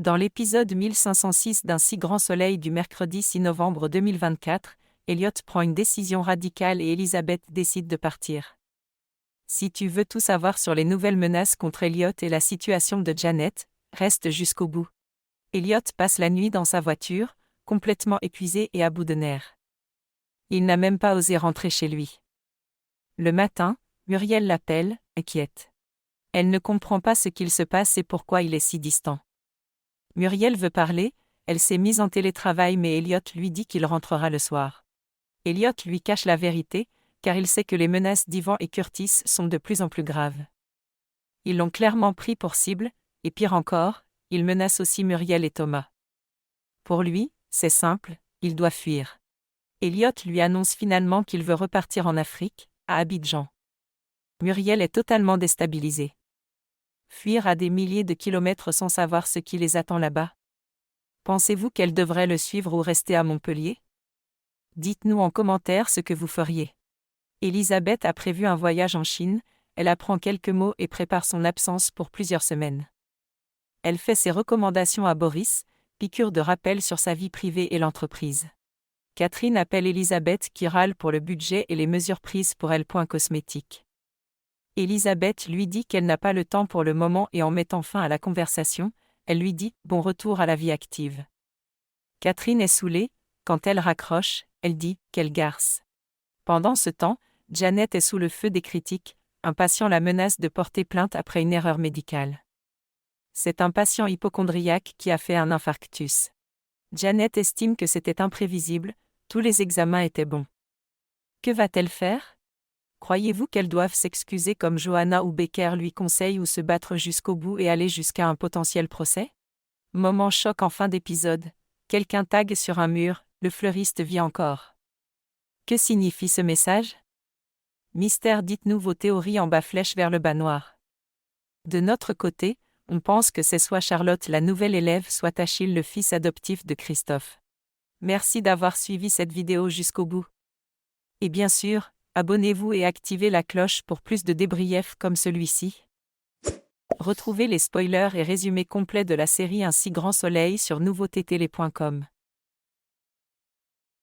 Dans l'épisode 1506 d'Un si grand soleil du mercredi 6 novembre 2024, Elliot prend une décision radicale et Elizabeth décide de partir. Si tu veux tout savoir sur les nouvelles menaces contre Elliot et la situation de Janet, reste jusqu'au bout. Elliot passe la nuit dans sa voiture, complètement épuisé et à bout de nerfs. Il n'a même pas osé rentrer chez lui. Le matin, Muriel l'appelle, inquiète. Elle ne comprend pas ce qu'il se passe et pourquoi il est si distant. Muriel veut parler, elle s'est mise en télétravail mais Elliot lui dit qu'il rentrera le soir. Elliot lui cache la vérité, car il sait que les menaces d'Ivan et Curtis sont de plus en plus graves. Ils l'ont clairement pris pour cible, et pire encore, il menace aussi Muriel et Thomas. Pour lui, c'est simple, il doit fuir. Elliot lui annonce finalement qu'il veut repartir en Afrique, à Abidjan. Muriel est totalement déstabilisée. Fuir à des milliers de kilomètres sans savoir ce qui les attend là-bas. Pensez-vous qu'elle devrait le suivre ou rester à Montpellier? Dites-nous en commentaire ce que vous feriez. Elisabeth a prévu un voyage en Chine, elle apprend quelques mots et prépare son absence pour plusieurs semaines. Elle fait ses recommandations à Boris, piqûre de rappel sur sa vie privée et l'entreprise. Catherine appelle Elisabeth qui râle pour le budget et les mesures prises pour elle. Cosmétique. Elisabeth lui dit qu'elle n'a pas le temps pour le moment et en mettant fin à la conversation, elle lui dit « bon retour à la vie active ». Catherine est saoulée, quand elle raccroche, elle dit « quelle garce ». Pendant ce temps, Janet est sous le feu des critiques, un patient la menace de porter plainte après une erreur médicale. C'est un patient hypocondriaque qui a fait un infarctus. Janet estime que c'était imprévisible, tous les examens étaient bons. Que va-t-elle faire? Croyez-vous qu'elles doivent s'excuser comme Johanna ou Becker lui conseillent ou se battre jusqu'au bout et aller jusqu'à un potentiel procès? Moment choc en fin d'épisode. Quelqu'un tague sur un mur, le fleuriste vit encore. Que signifie ce message? Mystère, dites-nous vos théories en bas flèche vers le bas noir. De notre côté, on pense que c'est soit Charlotte la nouvelle élève soit Achille le fils adoptif de Christophe. Merci d'avoir suivi cette vidéo jusqu'au bout. Et bien sûr, abonnez-vous et activez la cloche pour plus de débriefs comme celui-ci. Retrouvez les spoilers et résumés complets de la série Un si grand soleil sur nouveautétélé.com.